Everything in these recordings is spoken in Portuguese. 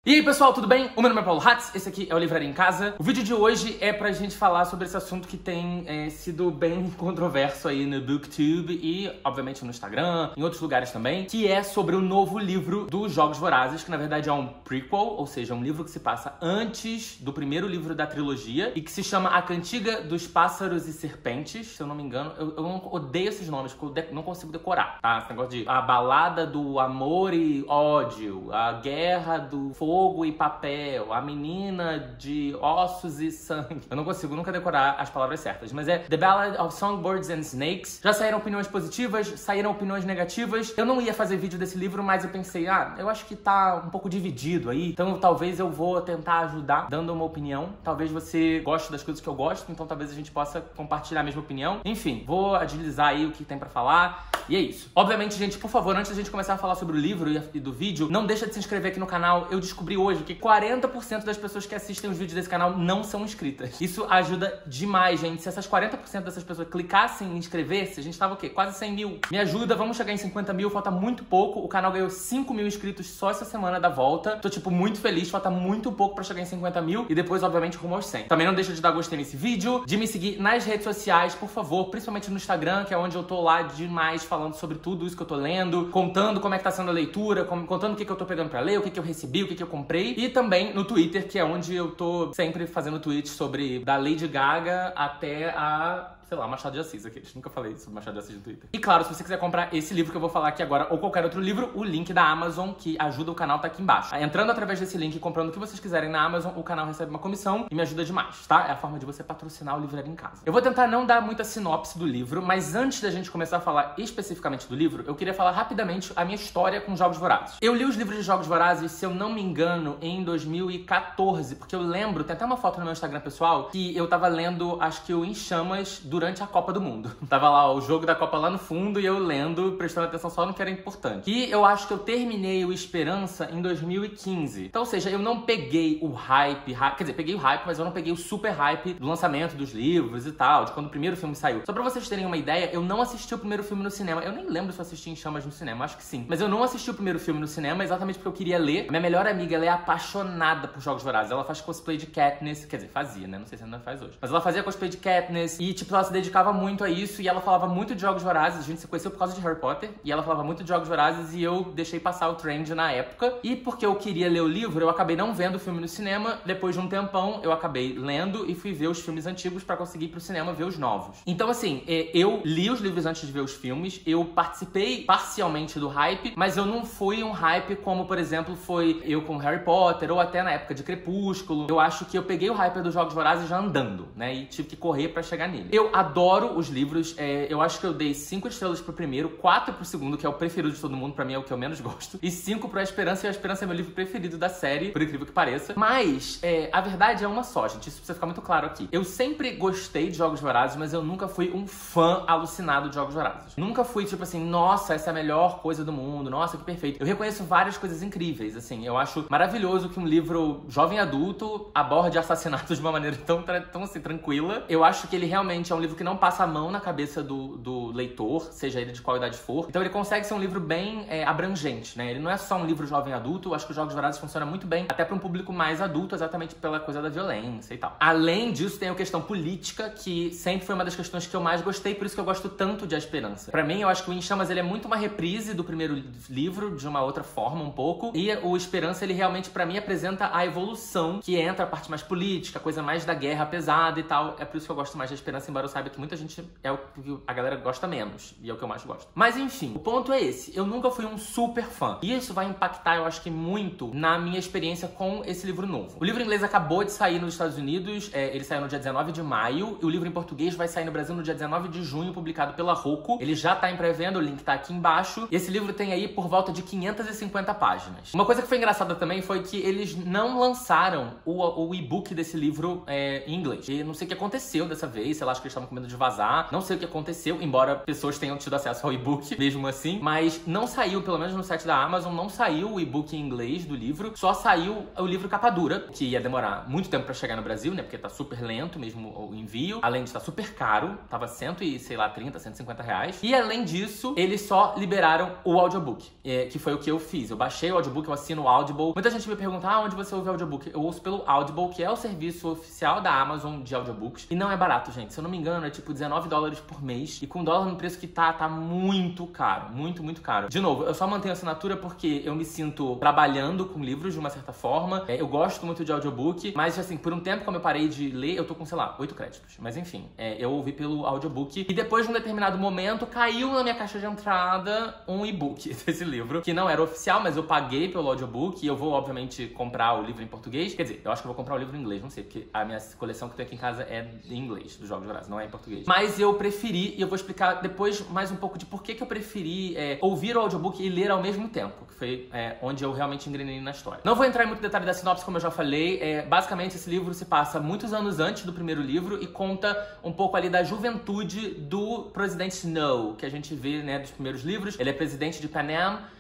E aí pessoal, tudo bem? O meu nome é Paulo Hatz, esse aqui é o Livraria em Casa. O vídeo de hoje é pra gente falar sobre esse assunto que tem sido bem controverso aí no BookTube e, obviamente, no Instagram, em outros lugares também, que é sobre o novo livro dos Jogos Vorazes, que na verdade é um prequel, ou seja, um livro que se passa antes do primeiro livro da trilogia e que se chama A Cantiga dos Pássaros e Serpentes, se eu não me engano. Eu odeio esses nomes, porque eu não consigo decorar, tá? Esse negócio de a balada do amor e ódio, a guerra do fogo e papel, a menina de ossos e sangue. Eu não consigo nunca decorar as palavras certas, mas é The Ballad of Songbirds and Snakes. Já saíram opiniões positivas, saíram opiniões negativas. Eu não ia fazer vídeo desse livro, mas eu pensei, eu acho que tá um pouco dividido aí, então talvez eu vou tentar ajudar dando uma opinião. Talvez você goste das coisas que eu gosto, então talvez a gente possa compartilhar a mesma opinião. Enfim, vou agilizar aí o que tem pra falar. E é isso. Obviamente, gente, por favor, antes da gente começar a falar sobre o livro e do vídeo, não deixa de se inscrever aqui no canal. Eu descobri hoje que 40% das pessoas que assistem os vídeos desse canal não são inscritas. Isso ajuda demais, gente. Se essas 40% dessas pessoas clicassem em inscrever-se, a gente tava o quê? Quase 100 mil. Me ajuda, vamos chegar em 50 mil, falta muito pouco. O canal ganhou 5 mil inscritos só essa semana da volta. Tô, tipo, muito feliz, falta muito pouco pra chegar em 50 mil e depois, obviamente, rumo aos 100. Também não deixa de dar gostei nesse vídeo, de me seguir nas redes sociais, por favor, principalmente no Instagram, que é onde eu tô lá demais falando sobre tudo isso que eu tô lendo, contando como é que tá sendo a leitura, contando o que eu tô pegando pra ler, o que eu recebi, o que eu comprei. E também no Twitter, que é onde eu tô sempre fazendo tweets sobre da Lady Gaga até a... sei lá, Machado de Assis aqui. Nunca falei sobre Machado de Assis no Twitter. E claro, se você quiser comprar esse livro que eu vou falar aqui agora, ou qualquer outro livro, o link da Amazon, que ajuda o canal, tá aqui embaixo. Entrando através desse link e comprando o que vocês quiserem na Amazon, o canal recebe uma comissão e me ajuda demais, tá? É a forma de você patrocinar o Livraria em Casa. Eu vou tentar não dar muita sinopse do livro, mas antes da gente começar a falar especificamente do livro, eu queria falar rapidamente a minha história com Jogos Vorazes. Eu li os livros de Jogos Vorazes, se eu não me engano, em 2014, porque eu lembro, tem até uma foto no meu Instagram pessoal, que eu tava lendo, acho que o Em Chamas, durante a Copa do Mundo. Tava lá o jogo da Copa lá no fundo e eu lendo, prestando atenção só no que era importante. E eu acho que eu terminei o Esperança em 2015. Então, ou seja, eu não peguei o hype, quer dizer, peguei o hype, mas eu não peguei o super hype do lançamento dos livros e tal, de quando o primeiro filme saiu. Só pra vocês terem uma ideia, eu não assisti o primeiro filme no cinema. Eu nem lembro se eu assisti Em Chamas no cinema, acho que sim. Mas eu não assisti o primeiro filme no cinema exatamente porque eu queria ler. A minha melhor amiga, ela é apaixonada por Jogos Vorazes. Ela faz cosplay de Katniss, quer dizer, fazia, né? Não sei se ainda faz hoje. Mas ela fazia cosplay de Katniss e, tipo, ela se dedicava muito a isso e ela falava muito de Jogos Vorazes. A gente se conheceu por causa de Harry Potter e ela falava muito de Jogos Vorazes e eu deixei passar o trend na época. E porque eu queria ler o livro, eu acabei não vendo o filme no cinema. Depois de um tempão, eu acabei lendo e fui ver os filmes antigos pra conseguir ir pro cinema ver os novos. Então, assim, eu li os livros antes de ver os filmes, eu participei parcialmente do hype, mas eu não fui um hype como, por exemplo, foi eu com Harry Potter ou até na época de Crepúsculo. Eu acho que eu peguei o hype dos Jogos Vorazes já andando, né? E tive que correr pra chegar nele. Eu adoro os livros, eu acho que eu dei 5 estrelas pro primeiro, 4 pro segundo, que é o preferido de todo mundo, pra mim é o que eu menos gosto, e 5 pro A Esperança, e A Esperança é meu livro preferido da série, por incrível que pareça. Mas, a verdade é uma só, gente, isso precisa ficar muito claro aqui. Eu sempre gostei de Jogos Vorazes, mas eu nunca fui um fã alucinado de Jogos Vorazes. Nunca fui, tipo assim, nossa, essa é a melhor coisa do mundo, nossa, que perfeito. Eu reconheço várias coisas incríveis, assim, eu acho maravilhoso que um livro jovem adulto aborde assassinatos de uma maneira tão assim, tranquila. Eu acho que ele realmente é um livro que não passa a mão na cabeça do leitor, seja ele de qual idade for. Então ele consegue ser um livro bem abrangente, né? Ele não é só um livro jovem adulto, eu acho que os Jogos Vorazes funciona muito bem, até para um público mais adulto, exatamente pela coisa da violência e tal. Além disso, tem a questão política, que sempre foi uma das questões que eu mais gostei, por isso que eu gosto tanto de A Esperança. Pra mim, eu acho que o Em Chamas, ele é muito uma reprise do primeiro livro, de uma outra forma, um pouco, e o Esperança, ele realmente, pra mim, apresenta a evolução, que entra a parte mais política, a coisa mais da guerra pesada e tal. É por isso que eu gosto mais de A Esperança, embora eu saiba que muita gente é o que a galera gosta menos, e é o que eu mais gosto. Mas enfim, o ponto é esse, eu nunca fui um super fã, e isso vai impactar, eu acho que muito, na minha experiência com esse livro novo. O livro em inglês acabou de sair nos Estados Unidos, ele saiu no dia 19 de maio, e o livro em português vai sair no Brasil no dia 19 de junho, publicado pela Roku. Ele já tá em pré-venda, o link tá aqui embaixo, e esse livro tem aí por volta de 550 páginas. Uma coisa que foi engraçada também foi que eles não lançaram o e-book desse livro em inglês. E não sei o que aconteceu dessa vez, sei lá, acho que eles estavam com medo de vazar. Não sei o que aconteceu, embora pessoas tenham tido acesso ao e-book, mesmo assim. Mas não saiu, pelo menos no site da Amazon, não saiu o e-book em inglês do livro. Só saiu o livro capa dura, que ia demorar muito tempo pra chegar no Brasil, né? Porque tá super lento mesmo o envio. Além de estar super caro, tava 130, 150 reais. E além disso, eles só liberaram o audiobook, que foi o que eu fiz. Eu baixei o audiobook, eu assino o Audible. Muita gente me pergunta, onde você ouve audiobook? Eu ouço pelo Audible, que é o serviço oficial da Amazon de audiobooks. E não é barato, gente. Se eu não me engano, é tipo $19 por mês. E com dólar no preço que tá muito caro. Muito, muito caro. De novo, eu só mantenho a assinatura porque eu me sinto trabalhando com livros de uma certa forma. Eu gosto muito de audiobook, mas assim, por um tempo, como eu parei de ler, eu tô com, sei lá, 8 créditos. Mas enfim, eu ouvi pelo audiobook. E depois de um determinado momento, caiu na minha caixa de entrada um e-book desse livro, que não era oficial, mas eu paguei pelo audiobook. E eu vou, obviamente, comprar o livro em português. Quer dizer, eu acho que eu vou comprar o livro em inglês, não sei, porque a minha coleção que eu tenho aqui em casa é em inglês, dos Jogos Vorazes, não é em português. Mas eu preferi, e eu vou explicar depois mais um pouco de por que eu preferi ouvir o audiobook e ler ao mesmo tempo, que foi onde eu realmente engrenei na história. Não vou entrar em muito detalhe da sinopse, como eu já falei. Basicamente, esse livro se passa muitos anos antes do primeiro livro e conta um pouco ali da juventude do presidente Snow, que a gente vê, né, dos primeiros livros. Ele é presidente de Ipanema.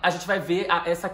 A gente vai ver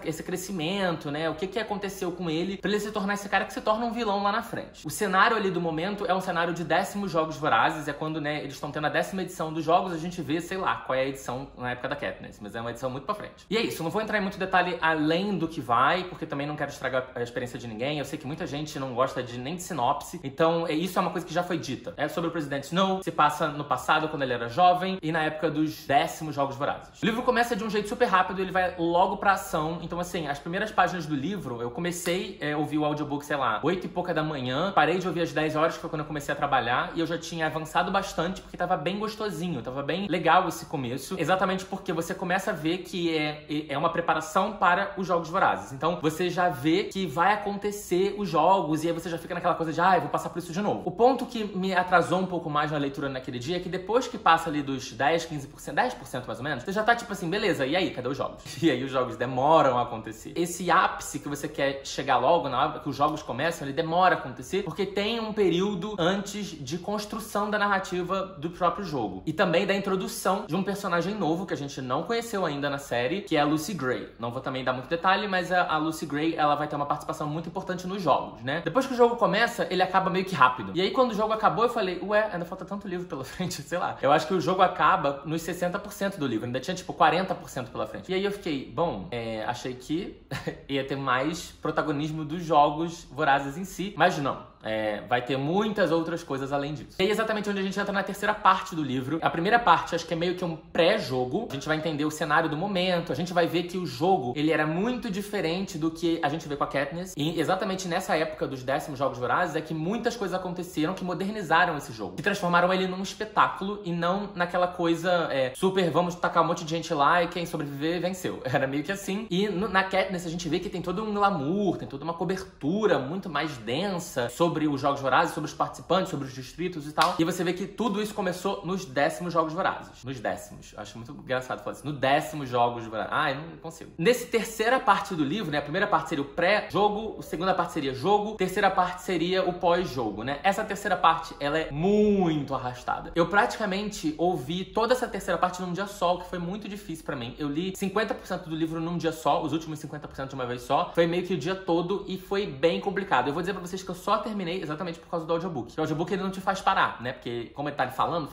esse crescimento, né? O que aconteceu com ele pra ele se tornar esse cara que se torna um vilão lá na frente. O cenário ali do momento é um cenário de 10º Jogos Vorazes, é quando, né, eles estão tendo a 10ª edição dos jogos. A gente vê, sei lá, qual é a edição na época da Katniss, mas é uma edição muito pra frente. E é isso, não vou entrar em muito detalhe além do que vai, porque também não quero estragar a experiência de ninguém. Eu sei que muita gente não gosta nem de sinopse, então isso é uma coisa que já foi dita. É sobre o presidente Snow, se passa no passado, quando ele era jovem, e na época dos 10º Jogos Vorazes. O livro começa de um jeito super rápido, ele vai logo pra ação. Então, assim, as primeiras páginas do livro, eu comecei a ouvir o audiobook, sei lá, 8 e pouca da manhã. Parei de ouvir às 10 horas, que foi quando eu comecei a trabalhar. E eu já tinha avançado bastante, porque tava bem gostosinho, tava bem legal esse começo. Exatamente porque você começa a ver que é uma preparação para os Jogos Vorazes. Então, você já vê que vai acontecer os jogos, e aí você já fica naquela coisa de, eu vou passar por isso de novo. O ponto que me atrasou um pouco mais na leitura naquele dia é que depois que passa ali dos 10% mais ou menos, você já tá tipo assim, beleza, e aí, cadê os jogos? E aí os jogos demoram a acontecer. Esse ápice que você quer chegar logo, na hora que os jogos começam, ele demora a acontecer, porque tem um período antes de construção da narrativa do próprio jogo. E também da introdução de um personagem novo, que a gente não conheceu ainda na série, que é a Lucy Gray. Não vou também dar muito detalhe, mas a Lucy Gray, ela vai ter uma participação muito importante nos jogos, né? Depois que o jogo começa, ele acaba meio que rápido. E aí, quando o jogo acabou, eu falei, ainda falta tanto livro pela frente, sei lá. Eu acho que o jogo acaba nos 60% do livro. Ainda tinha, tipo, 40% pela frente. E aí eu fiquei, achei que ia ter mais protagonismo dos Jogos Vorazes em si, mas não. Vai ter muitas outras coisas além disso. E é exatamente onde a gente entra na terceira parte do livro. A primeira parte, acho que é meio que um pré-jogo. A gente vai entender o cenário do momento. A gente vai ver que o jogo, ele era muito diferente do que a gente vê com a Katniss. E exatamente nessa época dos 10º Jogos Vorazes é que muitas coisas aconteceram que modernizaram esse jogo. Que transformaram ele num espetáculo e não naquela coisa super, vamos tacar um monte de gente lá e quem sobreviver venceu. Era meio que assim. E na Katniss a gente vê que tem todo um glamour, tem toda uma cobertura muito mais densa sobre os Jogos Vorazes, sobre os participantes, sobre os distritos e tal. E você vê que tudo isso começou nos 10º Jogos Vorazes. Nos 10º. Acho muito engraçado falar isso. No 10º Jogos Vorazes. Eu não consigo. Nesse terceira parte do livro, né? A primeira parte seria o pré-jogo, a segunda parte seria jogo, a terceira parte seria o pós-jogo, né? Essa terceira parte, ela é muito arrastada. Eu praticamente ouvi toda essa terceira parte num dia só, o que foi muito difícil pra mim. Eu li 50% do livro num dia só, os últimos 50% de uma vez só. Foi meio que o dia todo e foi bem complicado. Eu vou dizer pra vocês que eu só terminei exatamente por causa do audiobook. O audiobook, ele não te faz parar, né? Porque como ele tá falando,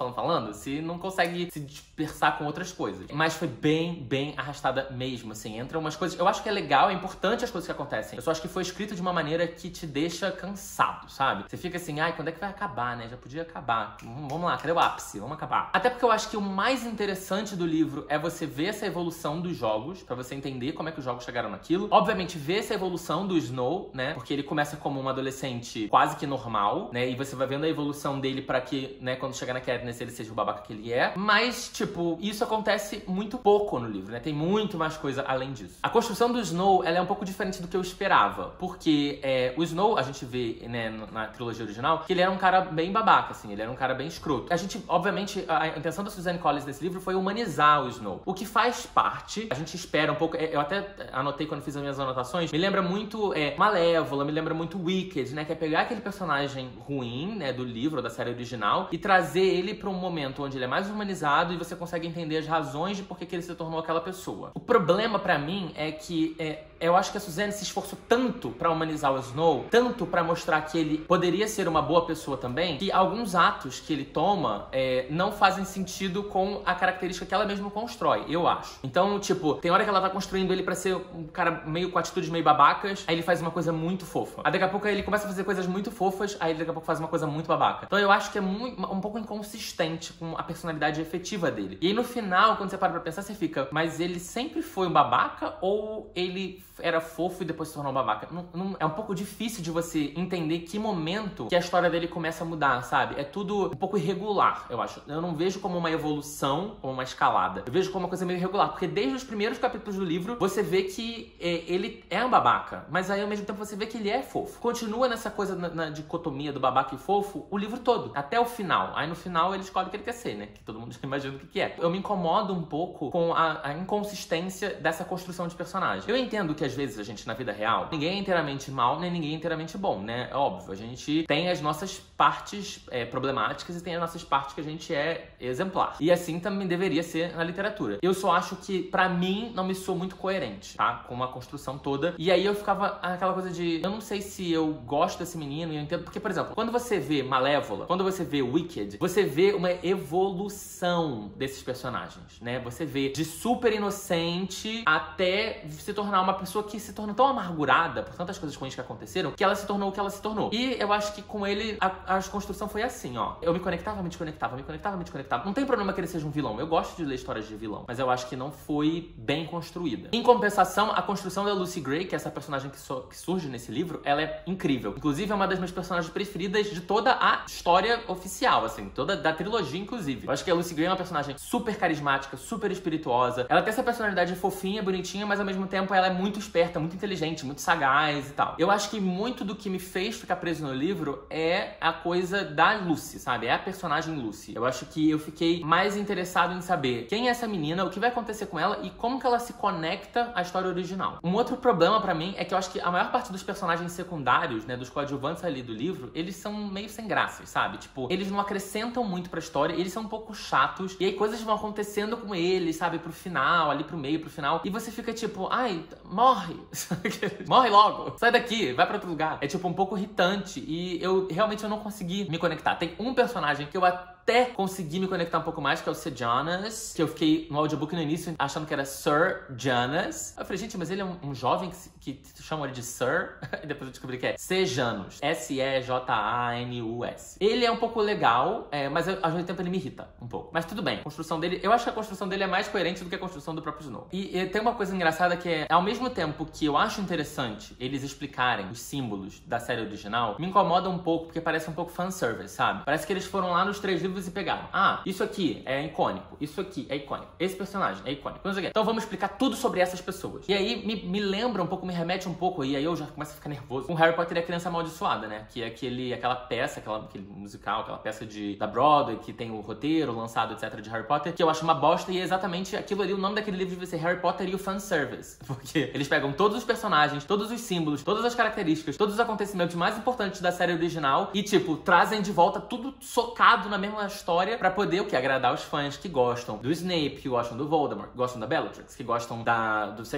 você não consegue se dispersar com outras coisas. Mas foi bem arrastada mesmo, assim. Entra umas coisas... Eu acho que é legal, é importante as coisas que acontecem. Eu só acho que foi escrito de uma maneira que te deixa cansado, sabe? Você fica assim, quando é que vai acabar, né? Já podia acabar. Vamos lá, cadê o ápice? Vamos acabar. Até porque eu acho que o mais interessante do livro é você ver essa evolução dos jogos, pra você entender como é que os jogos chegaram naquilo. Obviamente, ver essa evolução do Snow, né? Porque ele começa como um adolescente quase que normal, né? E você vai vendo a evolução dele pra que, né, quando chegar na Katniss, ele seja o babaca que ele é. Mas, tipo, isso acontece muito pouco no livro, né? Tem muito mais coisa além disso. A construção do Snow, ela é um pouco diferente do que eu esperava. Porque o Snow, a gente vê, né, na trilogia original, que ele era um cara bem babaca, assim. Ele era um cara bem escroto. A gente, obviamente, a intenção da Suzanne Collins nesse livro foi humanizar o Snow. O que faz parte, a gente espera um pouco... Eu até anotei quando fiz as minhas anotações, me lembra muito Malévola, me lembra muito Wicked, né? Que é pegar aquele personagem ruim, né, do livro ou da série original e trazer ele pra um momento onde ele é mais humanizado e você consegue entender as razões de por que ele se tornou aquela pessoa. O problema pra mim é que eu acho que a Suzanne se esforçou tanto pra humanizar o Snow, tanto pra mostrar que ele poderia ser uma boa pessoa também, que alguns atos que ele toma não fazem sentido com a característica que ela mesma constrói, eu acho. Então, tipo, tem hora que ela tá construindo ele pra ser um cara meio com atitudes meio babacas, aí ele faz uma coisa muito fofa. Aí daqui a pouco ele começa a fazer coisas muito fofas, aí daqui a pouco faz uma coisa muito babaca. Então eu acho que é um pouco inconsistente com a personalidade efetiva dele. E aí no final, quando você para pra pensar, você fica, mas ele sempre foi um babaca ou ele era fofo e depois se tornou um babaca? É um pouco difícil de você entender que momento que a história dele começa a mudar, sabe? É tudo um pouco irregular, eu acho. Eu não vejo como uma evolução, como uma escalada. Eu vejo como uma coisa meio irregular, porque desde os primeiros capítulos do livro, você vê que ele é um babaca, mas aí ao mesmo tempo você vê que ele é fofo. Continua nessa coisa na dicotomia do babaca e fofo o livro todo, até o final. Aí no final ele escolhe o que ele quer ser, né? Que todo mundo já imagina o que é. Eu me incomodo um pouco com a inconsistência dessa construção de personagem. Eu entendo que às vezes a gente, na vida real, ninguém é inteiramente mal, nem ninguém é inteiramente bom, né? É óbvio, a gente tem as nossas partes problemáticas e tem as nossas partes que a gente é exemplar. E assim também deveria ser na literatura. Eu só acho que, pra mim, não me soa muito coerente, tá? Com a construção toda. E aí eu ficava aquela coisa de, eu não sei se eu gosto desse menino e eu entendo. Porque, por exemplo, quando você vê Malévola, quando você vê Wicked, você vê uma evolução desses personagens, né? Você vê de super inocente até se tornar uma pessoa que se torna tão amargurada por tantas coisas ruins que aconteceram, que ela se tornou o que ela se tornou. E eu acho que com ele, a construção foi assim, ó. Eu me conectava, me desconectava, me conectava, me desconectava. Não tem problema que ele seja um vilão. Eu gosto de ler histórias de vilão, mas eu acho que não foi bem construída. Em compensação, a construção da Lucy Gray, que é essa personagem que surge nesse livro, ela é incrível. Inclusive, é uma das minhas personagens preferidas de toda a história oficial, assim, toda da trilogia, inclusive. Eu acho que a Lucy Gray é uma personagem super carismática, super espirituosa. Ela tem essa personalidade fofinha, bonitinha, mas ao mesmo tempo ela é muito esperta, muito inteligente, muito sagaz e tal. Eu acho que muito do que me fez ficar preso no livro é a coisa da Lucy, sabe? É a personagem Lucy. Eu acho que eu fiquei mais interessado em saber quem é essa menina, o que vai acontecer com ela e como que ela se conecta à história original. Um outro problema pra mim é que eu acho que a maior parte dos personagens secundários, né, dos coadjuvantes ali do livro, eles são meio sem graças, sabe? Tipo, eles não acrescentam muito pra história, eles são um pouco chatos, e aí coisas vão acontecendo com eles, sabe? Pro final, ali pro meio, pro final, e você fica tipo, ai, morre! Morre logo! Sai daqui, vai pra outro lugar. É tipo um pouco irritante, e eu realmente não consegui me conectar. Tem um personagem que eu até consegui me conectar um pouco mais, que é o Sejanus, que eu fiquei no audiobook no início achando que era Sir Janus. Eu falei, gente, mas ele é um jovem que chamam ele de Sir, e depois eu descobri que é Sejanus, Sejanus. Ele é um pouco legal, mas ao mesmo tempo ele me irrita um pouco. Mas tudo bem, a construção dele, eu acho que a construção dele é mais coerente do que a construção do próprio Snow. E tem uma coisa engraçada que é, ao mesmo tempo que eu acho interessante eles explicarem os símbolos da série original, me incomoda um pouco, porque parece um pouco fanservice, sabe? Parece que eles foram lá nos 3 livros e pegaram. Ah, isso aqui é icônico, isso aqui é icônico, esse personagem é icônico. Então vamos explicar tudo sobre essas pessoas. E aí me lembra um pouco, me remete um pouco, e aí eu já começo a ficar nervoso com Harry Potter e a Criança Amaldiçoada, né? Que é aquela peça, aquele musical, aquela peça da Broadway, que tem o roteiro lançado, etc, de Harry Potter, que eu acho uma bosta, e é exatamente aquilo ali, o nome daquele livro devia ser Harry Potter e o Fanservice. Porque eles pegam todos os personagens, todos os símbolos, todas as características, todos os acontecimentos mais importantes da série original e, tipo, trazem de volta tudo socado na mesma história pra poder, o que? Agradar os fãs que gostam do Snape, que gostam do Voldemort, que gostam da Bellatrix, que gostam dos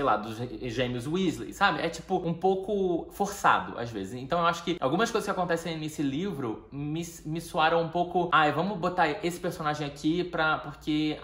gêmeos Weasley, sabe? É, tipo, um pouco forçado, às vezes. Então eu acho que algumas coisas que acontecem nesse livro me soaram um pouco, vamos botar esse personagem aqui porque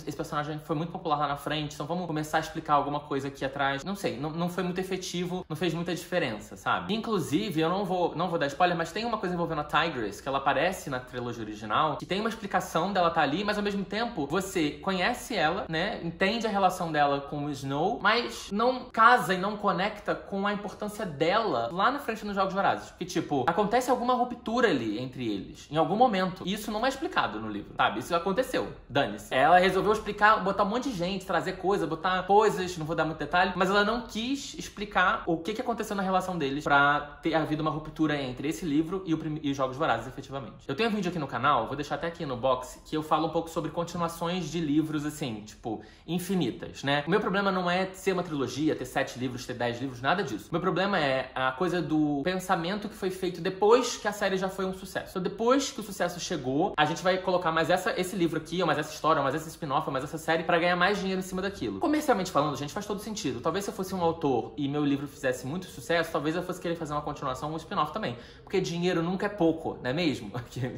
esse personagem foi muito popular lá na frente, então vamos começar a explicar alguma coisa aqui atrás. Não sei, não foi muito efetivo, não fez muita diferença, sabe? Inclusive, eu não vou dar spoiler, mas tem uma coisa envolvendo a Tigress, que ela aparece na trilogia original, que tem uma explicação dela tá ali, mas ao mesmo tempo, você conhece ela, né? Entende a relação dela com o Snow, mas não casa e não conecta com a importância dela lá na frente nos Jogos Vorazes. Porque, tipo, acontece alguma ruptura ali entre eles, em algum momento. E isso não é explicado no livro, sabe? Isso aconteceu. Dane-se. Ela resolveu explicar, botar um monte de gente, trazer coisa, botar coisas, não vou dar muito detalhe, mas ela não quis explicar o que aconteceu na relação deles pra ter havido uma ruptura entre esse livro e os Jogos Vorazes, efetivamente. Eu tenho um vídeo aqui no canal, vou deixar até aqui no box, que eu falo um pouco sobre continuações de livros, assim, tipo, infinitas, né? O meu problema não é ser uma trilogia, ter 7 livros, ter 10 livros, nada disso. O meu problema é a coisa do pensamento que foi feito depois que a série já foi um sucesso. Então, depois que o sucesso chegou, a gente vai colocar mais esse livro aqui, ou mais essa história, ou mais esse spin-off, ou mais essa série pra ganhar mais dinheiro em cima daquilo. Comercialmente falando, gente, faz todo sentido. Talvez se eu fosse um autor e meu livro fizesse muito sucesso, talvez eu fosse querer fazer uma continuação ou um spin-off também. Porque dinheiro nunca é pouco, não é mesmo?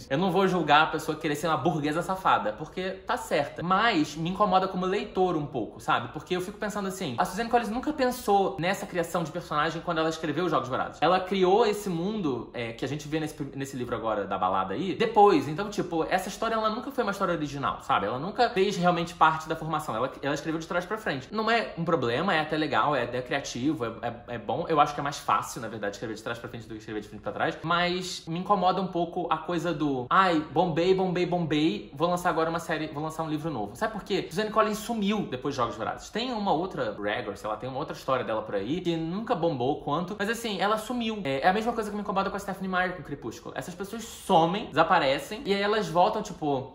Eu não vou julgar a pessoa querer ser uma burguesa safada, porque tá certa. Mas me incomoda como leitor um pouco, sabe? Porque eu fico pensando assim, a Suzanne Collins nunca pensou nessa criação de personagem quando ela escreveu Os Jogos Vorazes. Ela criou esse mundo que a gente vê nesse livro agora da balada aí, depois. Então, tipo, essa história ela nunca foi uma história original, sabe? Ela nunca fez realmente parte da formação. Ela escreveu de trás pra frente. Não é um problema, é até legal, é criativo, é bom. Eu acho que é mais fácil, na verdade, escrever de trás pra frente do que escrever de frente pra trás. Mas me incomoda um pouco a coisa do bombei, vou lançar agora uma série, vou lançar um livro novo. Sabe por quê? Suzanne Collins sumiu depois de Jogos Vorazes. Tem uma outra Gregor, sei lá, tem uma outra história dela por aí, que nunca bombou quanto, mas assim, ela sumiu. É a mesma coisa que me incomoda com a Stephenie Meyer com Crepúsculo. Essas pessoas somem, desaparecem, e aí elas voltam, tipo,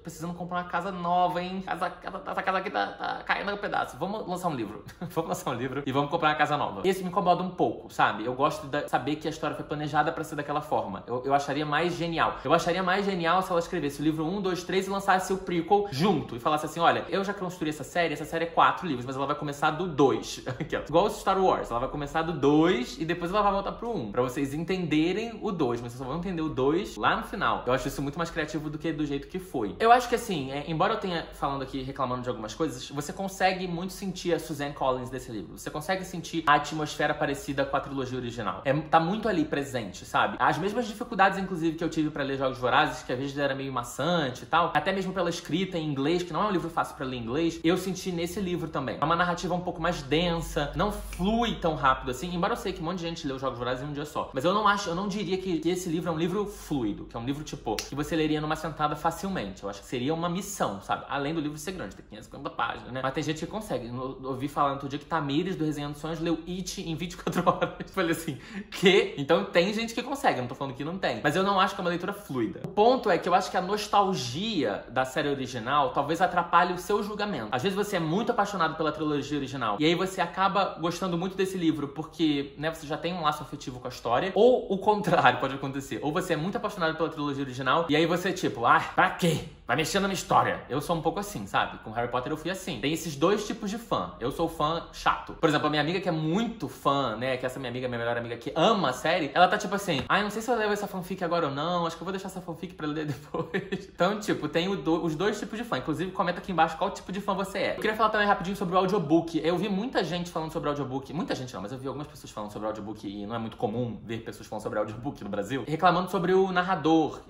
precisando comprar uma casa nova, hein? Essa casa aqui tá caindo no pedaço. Vamos lançar um livro. Vamos lançar um livro e vamos comprar uma casa nova. Esse me incomoda um pouco, sabe? Eu gosto de saber que a história foi planejada pra ser daquela forma. Eu acharia mais genial. Eu acharia mais genial se ela escrevesse o livro 1, 2, 3 e lançasse o prequel junto. E falasse assim, olha, eu já construí essa série é 4 livros, mas ela vai começar do 2. Igual o Star Wars. Ela vai começar do 2 e depois ela vai voltar pro 1. Pra vocês entenderem o 2, mas vocês só vão entender o 2 lá no final. Eu acho isso muito mais criativo do que do jeito que foi. Eu acho que assim, embora eu tenha falando aqui, reclamando de algumas coisas, você consegue muito sentir a Suzanne Collins desse livro. Você consegue sentir a atmosfera parecida com a trilogia original. Tá muito ali presente, sabe? As mesmas dificuldades, inclusive, que eu tive pra ler Jogos Vorazes, que às vezes era meio maçante e tal, até mesmo pela escrita em inglês, que não é um livro fácil pra ler em inglês, eu senti nesse livro também. É uma narrativa um pouco mais densa, não flui tão rápido assim, embora eu sei que um monte de gente leu Jogos Vorazes em um dia só. Mas eu não diria que esse livro é um livro fluido, que é um livro, tipo, que você leria numa sentada facilmente. Eu acho que seria uma missão, sabe? Além do livro ser grande, tem 550 páginas, né? Mas tem gente que consegue. Eu ouvi falar no outro dia que Tamires, do Resenhando Sonhos, leu It em 24 horas. Eu falei assim, quê? Então tem gente que consegue, eu não tô falando que não tem. Mas eu não acho que é uma leitura fluida. O ponto é que eu acho que a nostalgia da série original talvez atrapalhe o seu julgamento. Às vezes você é muito apaixonado pela trilogia original e aí você acaba gostando muito desse livro porque, né, você já tem um laço afetivo com a história. Ou o contrário pode acontecer. Ou você é muito apaixonado pela trilogia original e aí você, tipo, pra quê? Vai mexendo na minha história. Eu sou um pouco assim, sabe? Com Harry Potter eu fui assim. Tem esses dois tipos de fã. Eu sou fã chato. Por exemplo, a minha amiga que é muito fã, né? Que essa minha amiga, minha melhor amiga que ama a série, ela tá tipo assim, não sei se eu levo essa fanfic agora ou não. Acho que eu vou deixar essa fanfic pra ler depois. Então, tipo, tem os dois tipos de fã. Inclusive, comenta aqui embaixo qual tipo de fã você é. Eu queria falar também rapidinho sobre o audiobook. Eu vi muita gente falando sobre audiobook. Muita gente não, mas eu vi algumas pessoas falando sobre audiobook e não é muito comum ver pessoas falando sobre audiobook no Brasil. Reclamando sobre o narrador,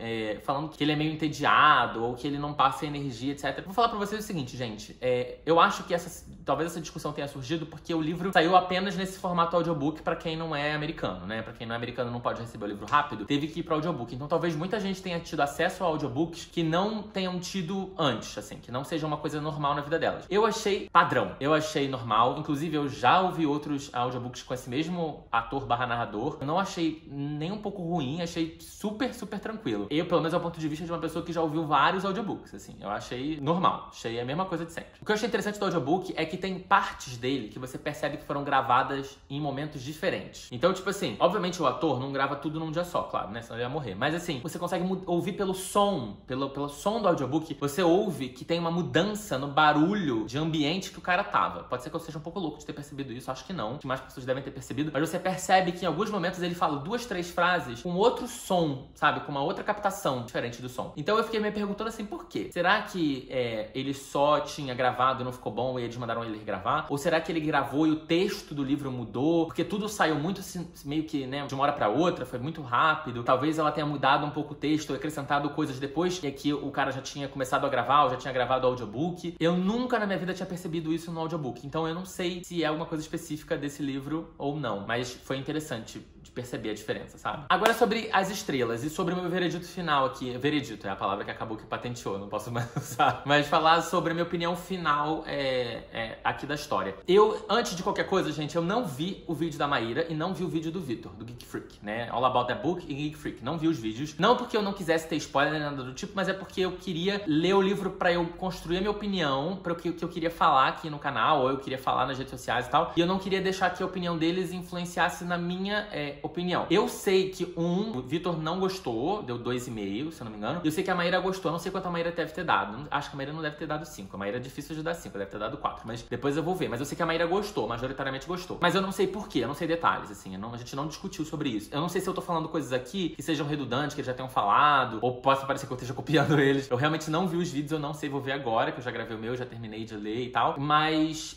falando que ele é meio entediado ou que ele não passa energia, etc. Vou falar pra vocês o seguinte, gente. Eu acho que talvez essa discussão tenha surgido porque o livro saiu apenas nesse formato audiobook pra quem não é americano, né? Pra quem não é americano não pode receber o livro rápido, teve que ir pro audiobook. Então talvez muita gente tenha tido acesso a audiobooks que não tenham tido antes, assim, que não seja uma coisa normal na vida delas. Eu achei padrão, eu achei normal. Inclusive, eu já ouvi outros audiobooks com esse mesmo ator/narrador. Eu não achei nem um pouco ruim, achei super, super tranquilo. Eu, pelo menos, é o ponto de vista de uma pessoa que já ouviu vários audiobooks, assim. Eu achei normal, achei a mesma coisa de sempre. O que eu achei interessante do audiobook é que tem partes dele que você percebe que foram gravadas em momentos diferentes. Então, tipo assim, obviamente o ator não grava tudo num dia só, claro, né? Senão ele ia morrer. Mas assim, você consegue ouvir pelo som, pelo som do audiobook, você ouve que tem uma mudança no barulho de ambiente que o cara tava. Pode ser que eu seja um pouco louco de ter percebido isso, acho que não. Que mais pessoas devem ter percebido. Mas você percebe que em alguns momentos ele fala 2, 3 frases com outro som, sabe? Com uma outra captação diferente do som. Então eu fiquei me perguntando assim, por quê? Será que ele só tinha gravado e não ficou bom e eles mandaram ele regravar? Ou será que ele gravou e o texto do livro mudou? Porque tudo saiu muito assim, meio que, né, de uma hora pra outra, foi muito rápido. Talvez ela tenha mudado um pouco o texto, acrescentado coisas depois que o cara já tinha começado a gravar ou já tinha gravado o audiobook. Eu nunca na minha vida tinha percebido isso no audiobook. Então eu não sei se é alguma coisa específica desse livro ou não. Mas foi interessante de perceber a diferença, sabe? Agora sobre as estrelas e sobre o meu veredito final aqui. Veredito é a palavra que acabou que patenteou, não posso mais usar. Mas falar sobre a minha opinião final aqui da história. Antes de qualquer coisa, gente, eu não vi o vídeo da Maíra e não vi o vídeo do Vitor, do Geek Freak, né? All About That Book e Geek Freak. Não vi os vídeos. Não porque eu não quisesse ter spoiler nem nada do tipo, mas é porque eu queria ler o livro pra eu construir a minha opinião, para o que eu queria falar aqui no canal, ou eu queria falar nas redes sociais e tal. E eu não queria deixar que a opinião deles influenciasse na minha opinião. Eu sei que o Vitor não gostou, deu 2,5, se eu não me engano. Eu sei que a Maíra gostou, eu não sei quanto a Maíra deve ter dado. Acho que a Maíra não deve ter dado 5. A Maíra é difícil de dar 5, deve ter dado 4. Mas depois eu vou ver. Mas eu sei que a Maíra gostou, majoritariamente gostou. Mas eu não sei porquê, eu não sei detalhes, assim. A gente não discutiu sobre isso. Eu não sei se eu tô falando coisas aqui que sejam redundantes, que eles já tenham falado, ou possa parecer que eu esteja copiando eles. Eu realmente não vi os vídeos, eu não sei, vou ver agora, que eu já gravei o meu, já terminei de ler e tal. Mas,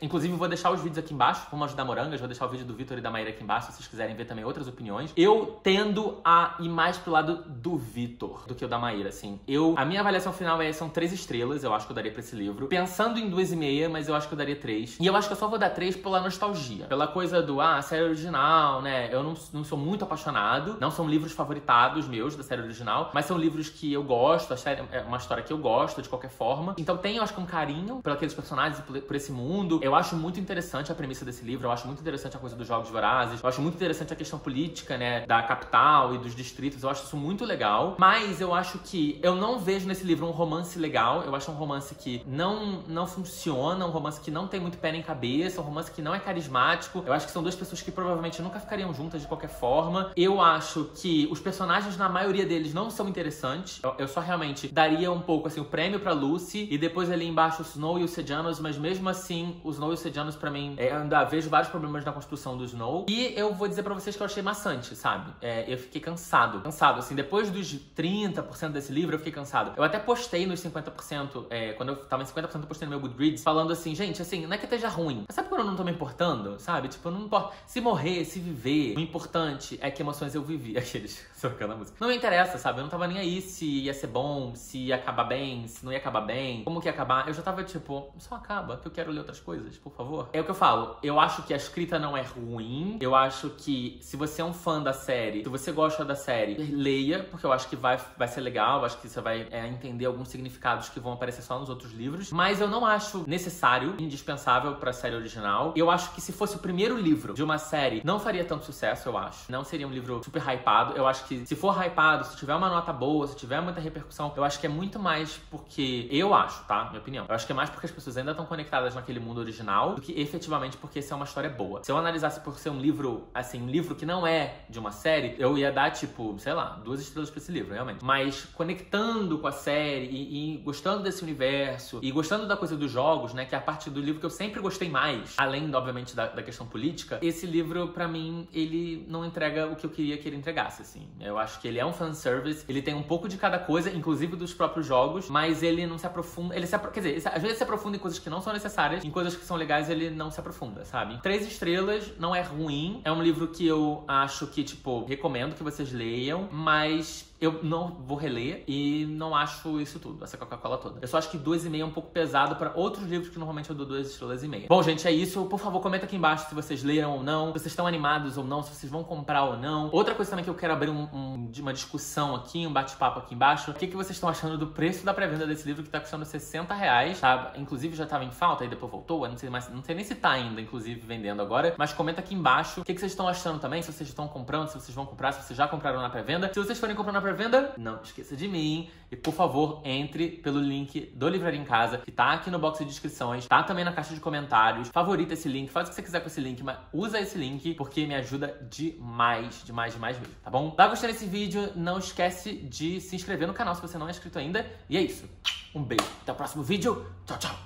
inclusive, eu vou deixar os vídeos aqui embaixo, como ajudar morangas, vou deixar o vídeo do Vitor e da Maíra aqui embaixo, se vocês quiserem ver também outras opiniões. Eu tendo a ir mais pro lado do Vitor do que o da Maíra, assim. A minha avaliação final são 3 estrelas, eu acho que eu daria pra esse livro. Pensando em 2,5, mas eu acho que eu daria 3. E eu acho que eu só vou dar 3 pela nostalgia. Pela coisa do, série original, né? Eu não sou muito apaixonado. Não são livros favoritados meus da série original, mas são livros que eu gosto. A série é uma história que eu gosto, de qualquer forma. Então tem, eu acho que um carinho por aqueles personagens e por esse mundo. Eu acho muito interessante a premissa desse livro. Eu acho muito interessante a coisa dos Jogos Vorazes. Eu acho muito interessante a questão política, né? Da capital e dos distritos. Eu acho isso muito legal. Mas eu acho que eu não vejo nesse livro um romance legal. Eu acho um romance que não funciona, um romance que não tem muito pé nem cabeça, um romance que não é carismático. Eu acho que são duas pessoas que provavelmente nunca ficariam juntas de qualquer forma. Eu acho que os personagens, na maioria deles, não são interessantes. Eu só realmente daria um pouco, assim, o prêmio pra Lucy e depois ali embaixo o Snow e o Sejanus, mas mesmo assim, o Snow e o Sejanus, pra mim, eu ainda vejo vários problemas na construção do Snow. E eu vou dizer pra vocês que eu achei maçante, sabe? Eu fiquei cansado, assim, depois dos 30% desse livro, eu fiquei cansado. Eu até postei nos 50%, quando eu tava em 50%, eu postei no meu Goodreads, falando assim, gente, assim, não é que esteja ruim, mas sabe quando eu não tô me importando, sabe? Tipo, não importa se morrer, se viver, o importante é que emoções eu vivi. Aqueles, socando a música. Não me interessa, sabe? Eu não tava nem aí se ia ser bom, se ia acabar bem, se não ia acabar bem, como que ia acabar. Eu já tava tipo, só acaba, que eu quero ler outras coisas, por favor. É o que eu falo, eu acho que a escrita não é ruim, eu acho que se você é um fã da série, se você gosta da série, leia, porque eu acho que vai ser legal, eu acho que você vai entender alguns significados que vão aparecer só nos outros livros, mas eu não acho necessário, indispensável pra série original. Eu acho que se fosse o primeiro livro de uma série, não faria tanto sucesso, eu acho. Não seria um livro super hypado. Eu acho que se for hypado, se tiver uma nota boa, se tiver muita repercussão, eu acho que é muito mais porque... Eu acho, tá? Minha opinião. Eu acho que é mais porque as pessoas ainda estão conectadas naquele mundo original do que efetivamente porque essa é uma história boa. Se eu analisasse por ser um livro, assim, um livro que não é de uma série, eu ia dar, tipo, sei lá, 2 estrelas pra esse livro, realmente. Mas conectando com a série e gostando desse universo e gostando da coisa dos jogos, né, que é a parte do livro que eu sempre gostei mais, além, obviamente, da questão política, esse livro, pra mim, ele não entrega o que eu queria que ele entregasse, assim. Eu acho que ele é um fanservice, ele tem um pouco de cada coisa, inclusive dos próprios jogos, mas ele não se aprofunda, quer dizer, às vezes se aprofunda em coisas que não são necessárias, em coisas que são legais ele não se aprofunda, sabe? 3 estrelas, não é ruim, é um livro que eu acho que, tipo, recomendo que vocês leiam, mas eu não vou reler e não acho isso tudo, essa Coca-Cola toda. Eu só acho que 2,5 é um pouco pesado pra outros livros que normalmente eu dou 2,5 estrelas. Bom, gente, é isso. Por favor, comenta aqui embaixo se vocês leram ou não, se vocês estão animados ou não, se vocês vão comprar ou não. Outra coisa também que eu quero abrir uma discussão aqui, um bate-papo aqui embaixo. O que vocês estão achando do preço da pré-venda desse livro que tá custando R$60, tá? Inclusive já tava em falta e depois voltou, eu não sei nem se tá ainda, inclusive, vendendo agora. Mas comenta aqui embaixo o que vocês estão achando também, se vocês estão comprando, se vocês vão comprar, se vocês já compraram na pré-venda. Se vocês forem comprar na pré-venda, não esqueça de mim e, por favor, entre pelo link do Livraria em Casa, que tá aqui no box de descrições, tá também na caixa de comentários. Favorita esse link, faz o que você quiser com esse link, mas usa esse link porque me ajuda demais, demais mesmo, tá bom? Tá gostando desse vídeo? Não esquece de se inscrever no canal se você não é inscrito ainda. E é isso. Um beijo. Até o próximo vídeo. Tchau, tchau.